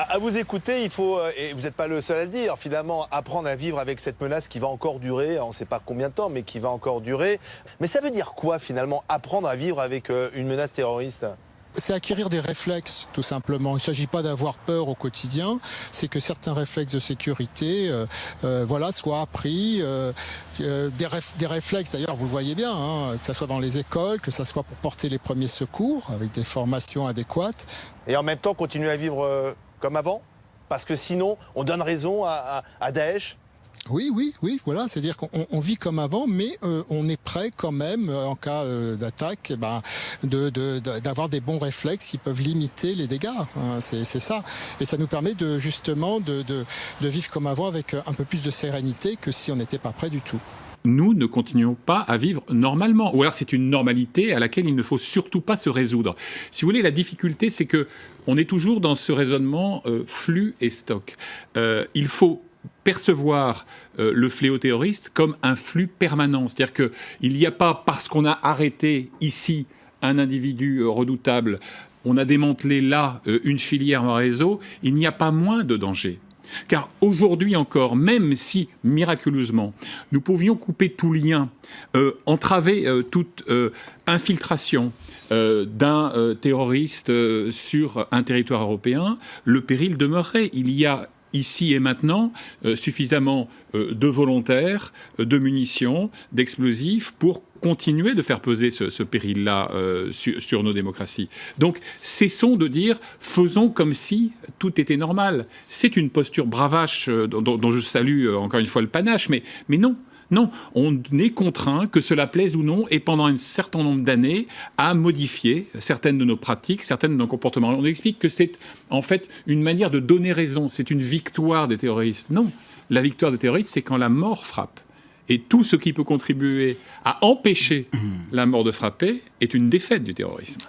À vous écouter, il faut, et vous n'êtes pas le seul à le dire, finalement, apprendre à vivre avec cette menace qui va encore durer, on ne sait pas combien de temps, mais qui va encore durer. Mais ça veut dire quoi, finalement, apprendre à vivre avec une menace terroriste ? C'est acquérir des réflexes, tout simplement. Il ne s'agit pas d'avoir peur au quotidien, c'est que certains réflexes de sécurité soient appris. Des réflexes, d'ailleurs, vous le voyez bien, hein, que ce soit dans les écoles, que ce soit pour porter les premiers secours, avec des formations adéquates. Et en même temps, continuer à vivre comme avant ? Parce que sinon, on donne raison à Daesh ? Oui, voilà, c'est-à-dire qu'on vit comme avant, mais on est prêt quand même, en cas d'attaque, d'avoir des bons réflexes qui peuvent limiter les dégâts. Hein, c'est ça. Et ça nous permet justement de vivre comme avant avec un peu plus de sérénité que si on n'était pas prêt du tout. Nous ne continuons pas à vivre normalement. Ou alors c'est une normalité à laquelle il ne faut surtout pas se résoudre. Si vous voulez, la difficulté, c'est que on est toujours dans ce raisonnement flux et stock. Il faut percevoir le fléau terroriste comme un flux permanent. C'est-à-dire qu'il n'y a pas, parce qu'on a arrêté ici un individu redoutable, on a démantelé là une filière, un réseau, il n'y a pas moins de danger. Car aujourd'hui encore, même si, miraculeusement, nous pouvions couper tout lien, entraver toute infiltration d'un terroriste sur un territoire européen, le péril demeurerait. Il y a ici et maintenant suffisamment de volontaires, de munitions, d'explosifs pour continuer de faire peser ce péril-là sur nos démocraties. Donc, cessons de dire « faisons comme si tout était normal ». C'est une posture bravache dont je salue encore une fois le panache, mais non. Non, on est contraint, que cela plaise ou non, et pendant un certain nombre d'années, à modifier certaines de nos pratiques, certains de nos comportements. On explique que c'est en fait une manière de donner raison, c'est une victoire des terroristes. Non, la victoire des terroristes, c'est quand la mort frappe. Et tout ce qui peut contribuer à empêcher la mort de frapper est une défaite du terrorisme.